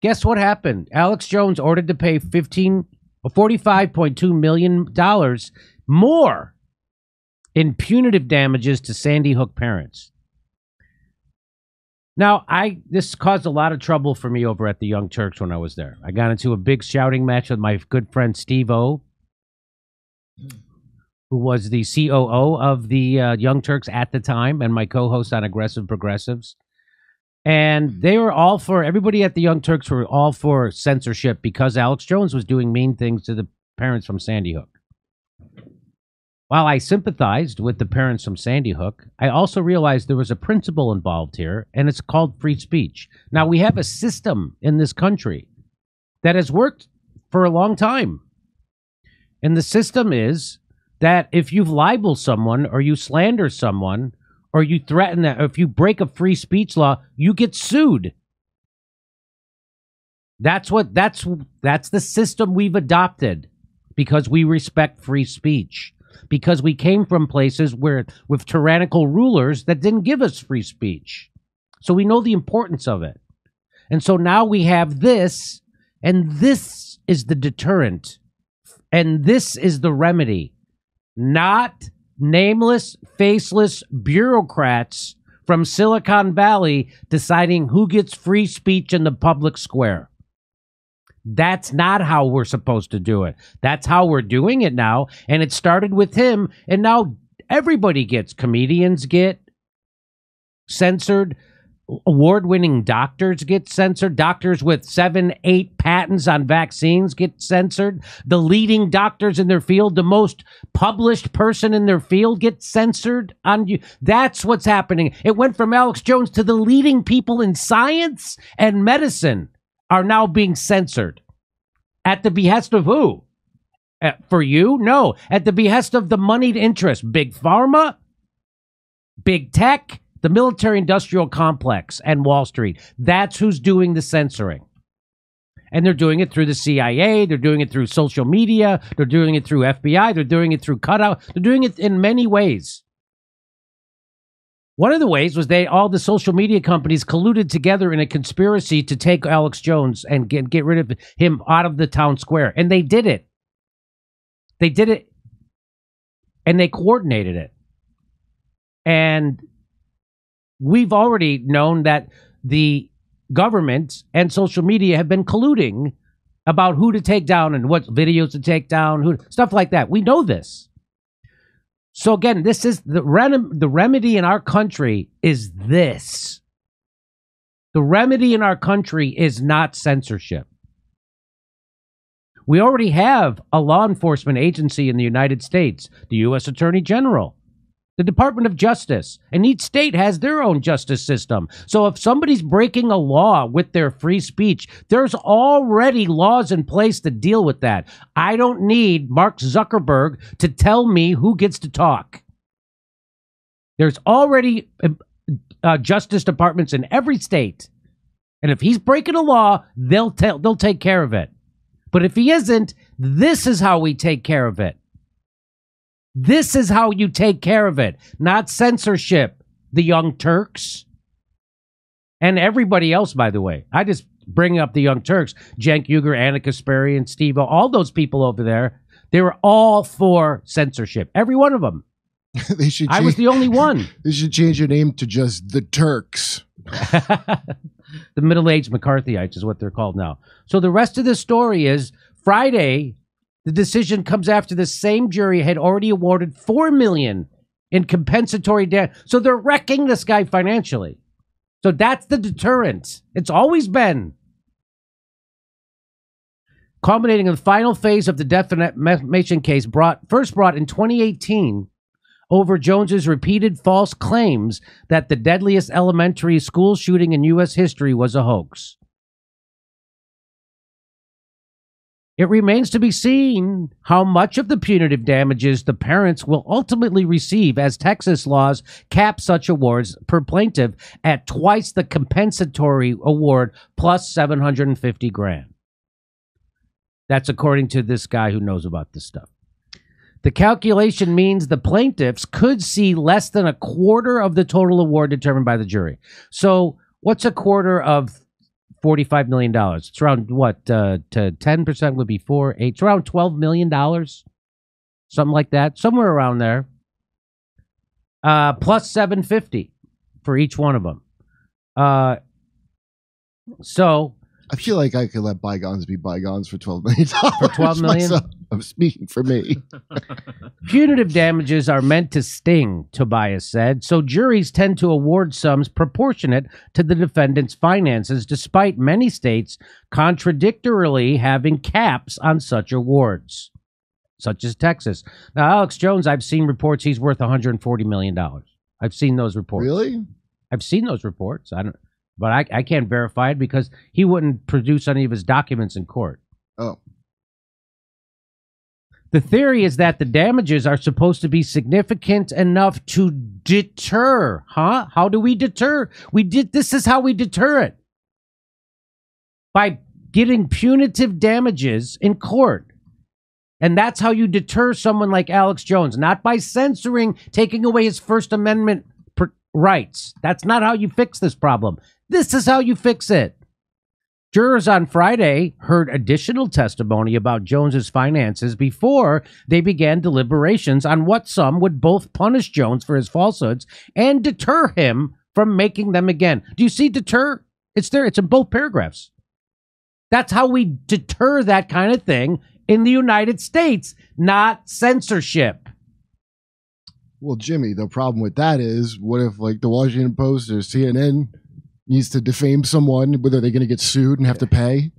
Guess what happened? Alex Jones ordered to pay $45.2 million more in punitive damages to Sandy Hook parents. Now, this caused a lot of trouble for me over at the Young Turks when I was there. I got into a big shouting match with my good friend Steve O, who was the COO of the Young Turks at the time and my co-host on Aggressive Progressives. And they were all for, everybody at the Young Turks were all for censorship because Alex Jones was doing mean things to the parents from Sandy Hook. While I sympathized with the parents from Sandy Hook, I also realized there was a principle involved here, and it's called free speech. Now, we have a system in this country that has worked for a long time. And the system is that if you libel someone or you slander someone or you threaten that, or if you break a free speech law, you get sued. That's the system we've adopted because we respect free speech. Because we came from places with tyrannical rulers that didn't give us free speech. So we know the importance of it. And so now we have this, and this is the deterrent. And this is the remedy. Not nameless, faceless bureaucrats from Silicon Valley deciding who gets free speech in the public square. That's not how we're supposed to do it. That's how we're doing it now. And it started with him. And now everybody gets. Comedians get censored. Award-winning doctors get censored. Doctors with 7, 8 patents on vaccines get censored. The leading doctors in their field, the most published person in their field gets censored on you. That's what's happening. It went from Alex Jones to the leading people in science and medicine are now being censored. At the behest of who? For you? No. At the behest of the moneyed interest. Big Pharma, Big Tech, the military-industrial complex, and Wall Street. That's who's doing the censoring. And they're doing it through the CIA. They're doing it through social media. They're doing it through FBI. They're doing it through cutout. They're doing it in many ways. One of the ways was all the social media companies colluded together in a conspiracy to take Alex Jones and get rid of him out of the town square. And they did it. They did it. And they coordinated it. And we've already known that the government and social media have been colluding about who to take down and what videos to take down, stuff like that. We know this. So again, this is the remedy in our country is this. The remedy in our country is not censorship. We already have a law enforcement agency in the United States, the U.S. Attorney General, the Department of Justice, and each state has their own justice system. So if somebody's breaking a law with their free speech, there's already laws in place to deal with that. I don't need Mark Zuckerberg to tell me who gets to talk. There's already justice departments in every state. And if he's breaking a law, they'll take care of it. But if he isn't, this is how we take care of it. This is how you take care of it, not censorship, the Young Turks. And everybody else, by the way. I just bring up the Young Turks. Cenk Uygur, Anna Kasparian, Steve-O, all those people over there, they were all for censorship. Every one of them. I was the only one. They should change your name to just the Turks. The middle-aged McCarthyites is what they're called now. So the rest of the story is Friday, the decision comes after the same jury had already awarded $4 million in compensatory debt. So they're wrecking this guy financially. So that's the deterrent. It's always been. Culminating in the final phase of the defamation case first brought in 2018 over Jones's repeated false claims that the deadliest elementary school shooting in U.S. history was a hoax. It remains to be seen how much of the punitive damages the parents will ultimately receive, as Texas laws cap such awards per plaintiff at twice the compensatory award plus $750,000. That's according to this guy who knows about this stuff. The calculation means the plaintiffs could see less than a quarter of the total award determined by the jury. So what's a quarter of $45 million. It's around what? To 10% would be 4, 8. It's around $12 million, something like that, somewhere around there. Plus 750 for each one of them. So I feel like I could let bygones be bygones for $12 million. For $12 million? I'm speaking for me. Punitive damages are meant to sting, Tobias said, so juries tend to award sums proportionate to the defendant's finances, despite many states contradictorily having caps on such awards, such as Texas. Now, Alex Jones, I've seen reports he's worth $140 million. I've seen those reports. Really? I've seen those reports. But I can't verify it because he wouldn't produce any of his documents in court. Oh. The theory is that the damages are supposed to be significant enough to deter. Huh? How do we deter? This is how we deter it. By getting punitive damages in court. And that's how you deter someone like Alex Jones, not by censoring, taking away his First Amendment rights. That's not how you fix this problem. This is how you fix it. Jurors on Friday heard additional testimony about Jones's finances before they began deliberations on what sum would both punish Jones for his falsehoods and deter him from making them again. Do you see deter? It's there. It's in both paragraphs. That's how we deter that kind of thing in the United States, not censorship. Well, Jimmy, the problem with that is, what if, like, the Washington Post or CNN needs to defame someone? Whether they're going to get sued and have to pay?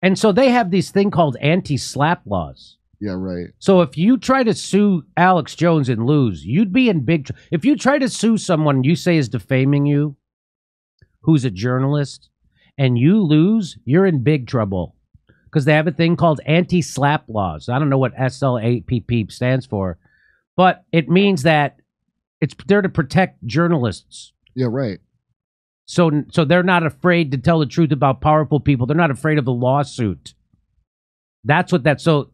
And so they have this thing called anti-slap laws. Yeah, right. So if you try to sue Alex Jones and lose, you'd be in big trouble. If you try to sue someone you say is defaming you, who's a journalist, and you lose, you're in big trouble. Because they have a thing called anti-slap laws. I don't know what SLAPP stands for, but it means that it's there to protect journalists. Yeah, right. So they're not afraid to tell the truth about powerful people. They're not afraid of a lawsuit. That's what that. So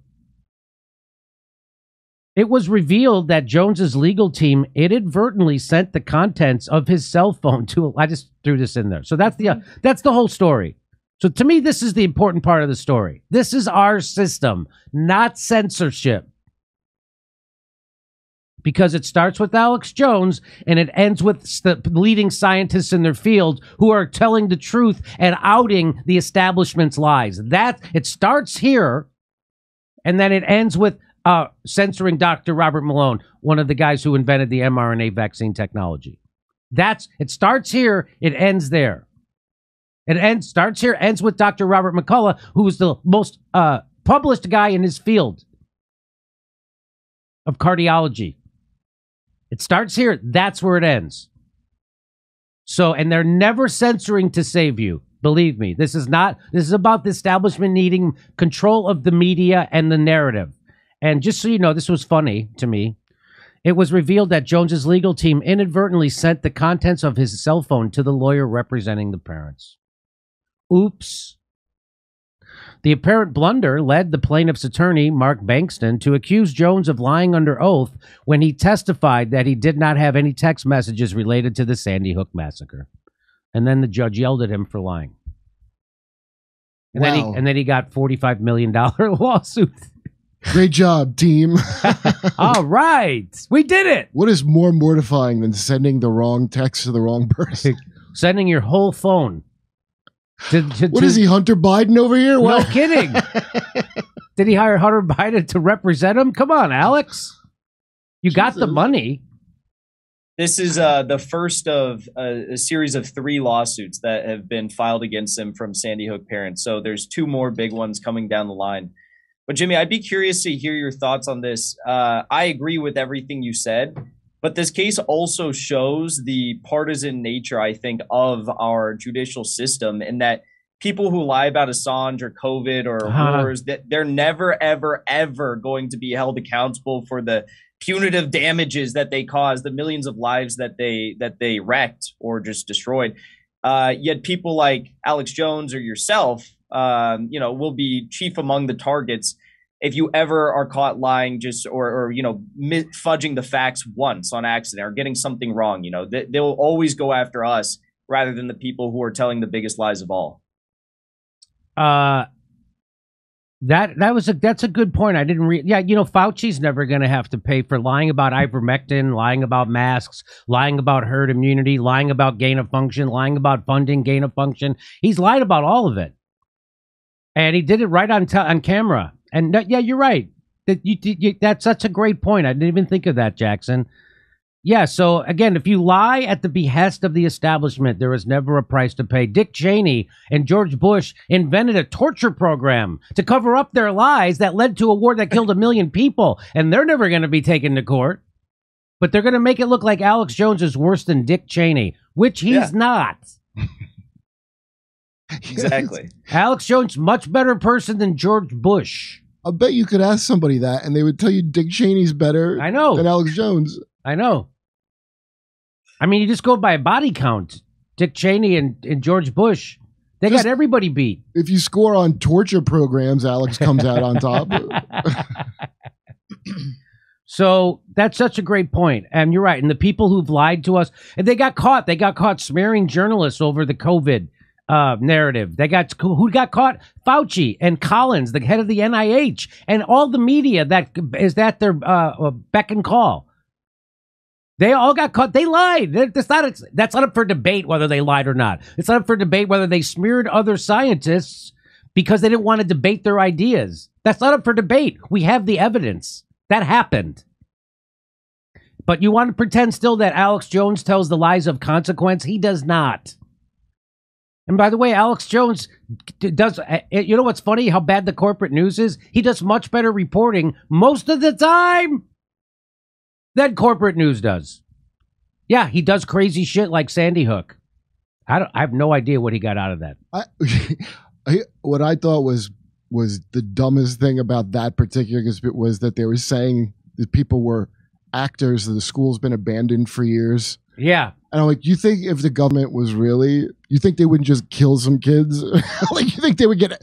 it was revealed that Jones's legal team inadvertently sent the contents of his cell phone to. I just threw this in there. So that's the whole story. So to me, this is the important part of the story. This is our system, not censorship. Because it starts with Alex Jones and it ends with the leading scientists in their field who are telling the truth and outing the establishment's lies. It starts here, and then it ends with censoring Dr. Robert Malone, one of the guys who invented the mRNA vaccine technology. It starts here, it ends there. Starts here, ends with Dr. Robert McCullough, who's the most published guy in his field of cardiology. It starts here. That's where it ends. So, and they're never censoring to save you. Believe me, this is about the establishment needing control of the media and the narrative. And just so you know, this was funny to me. It was revealed that Jones's legal team inadvertently sent the contents of his cell phone to the lawyer representing the parents. Oops. The apparent blunder led the plaintiff's attorney, Mark Bankston, to accuse Jones of lying under oath when he testified that he did not have any text messages related to the Sandy Hook massacre. And then the judge yelled at him for lying. And, wow. then he got $45 million lawsuit. Great job, team. All right. We did it. What is more mortifying than sending the wrong text to the wrong person? Sending your whole phone. What is he, Hunter Biden over here? No kidding. Did he hire Hunter Biden to represent him? Come on, Alex. You got the money. This is the first of a series of 3 lawsuits that have been filed against him from Sandy Hook parents. So there's 2 more big ones coming down the line. But Jimmy, I'd be curious to hear your thoughts on this. I agree with everything you said. But this case also shows the partisan nature, I think, of our judicial system, and that people who lie about Assange or COVID or wars, that they're never, ever, ever going to be held accountable for the punitive damages that they caused, the millions of lives that they wrecked or just destroyed. Yet people like Alex Jones or yourself, will be chief among the targets if you ever are caught lying or fudging the facts once on accident or getting something wrong. They'll always go after us rather than the people who are telling the biggest lies of all? That's a good point. I didn't read. Yeah, you know, Fauci's never going to have to pay for lying about ivermectin, lying about masks, lying about herd immunity, lying about gain of function, lying about funding gain of function. He's lied about all of it, and he did it right on camera. And yeah, you're right. That's such a great point. I didn't even think of that, Jackson. Yeah, so again, if you lie at the behest of the establishment, there is never a price to pay. Dick Cheney and George Bush invented a torture program to cover up their lies that led to a war that killed 1 million people, and they're never going to be taken to court. But they're going to make it look like Alex Jones is worse than Dick Cheney, which he's not. Exactly. Alex Jones, much better person than George Bush. I bet you could ask somebody that, and they would tell you Dick Cheney's better than Alex Jones. I know. I mean, you just go by a body count. Dick Cheney and George Bush, they got everybody beat. If you score on torture programs, Alex comes out on top. So that's such a great point. And you're right. And the people who've lied to us, and they got caught smearing journalists over the COVID narrative. Who got caught? Fauci and Collins, the head of the NIH, and all the media that is at their beck and call. They all got caught. They lied. That's not up for debate whether they lied or not. It's not up for debate whether they smeared other scientists because they didn't want to debate their ideas. That's not up for debate. We have the evidence. That happened. But you want to pretend still that Alex Jones tells the lies of consequence? He does not. And by the way, Alex Jones does, you know what's funny? How bad the corporate news is? He does much better reporting most of the time than corporate news does. Yeah, he does crazy shit like Sandy Hook. I have no idea what he got out of that. What I thought was the dumbest thing about that particular was that they were saying that people were actors, that the school's been abandoned for years. Yeah. And I'm like, you think if the government was really, you think they wouldn't just kill some kids? Like, you think they would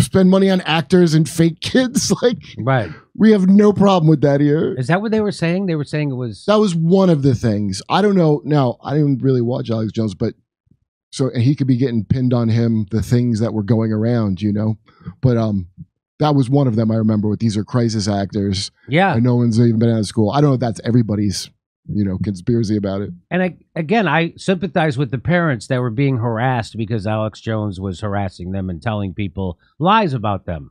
spend money on actors and fake kids? Like, right. We have no problem with that here. Is that what they were saying? They were saying it was... That was one of the things. I don't know. Now, I didn't really watch Alex Jones, but and he could be getting pinned on him, the things that were going around, you know? But that was one of them I remember with these are crisis actors. Yeah. And no one's even been out of school. I don't know if that's everybody's, conspiracy about it. And again, I sympathize with the parents that were being harassed because Alex Jones was harassing them and telling people lies about them.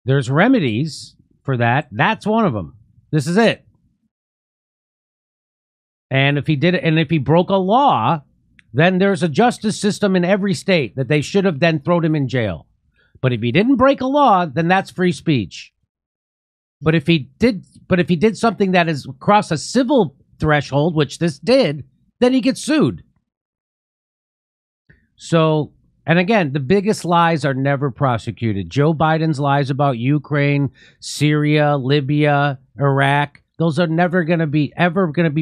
There's remedies for that. That's one of them. This is it. And if he did it, and if he broke a law, then there's a justice system in every state that they should have then thrown him in jail. But if he didn't break a law, then that's free speech. But if he did something that is across a civil threshold, which this did, then he gets sued. So, and again, the biggest lies are never prosecuted. Joe Biden's lies about Ukraine, Syria, Libya, Iraq, those are never going to be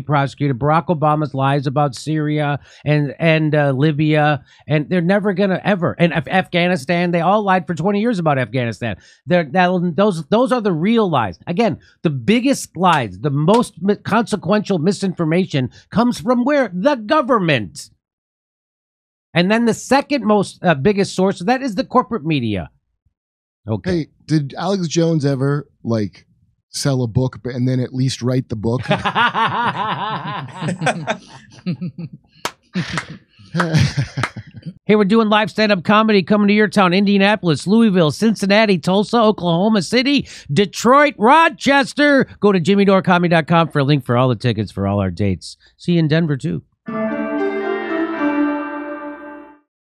prosecuted. Barack Obama's lies about Syria and Libya, and they're never going to ever. And Afghanistan, they all lied for 20 years about Afghanistan. Those are the real lies. Again, the biggest lies, the most consequential misinformation comes from where? The government. And then the second most biggest source of that is the corporate media. Okay. Hey, did Alex Jones ever sell a book and then at least write the book? Hey, we're doing live stand-up comedy coming to your town: Indianapolis, Louisville, Cincinnati, Tulsa, Oklahoma City, Detroit, Rochester. Go to jimmydorecomedy.com for a link for all the tickets for all our dates. See you in Denver too.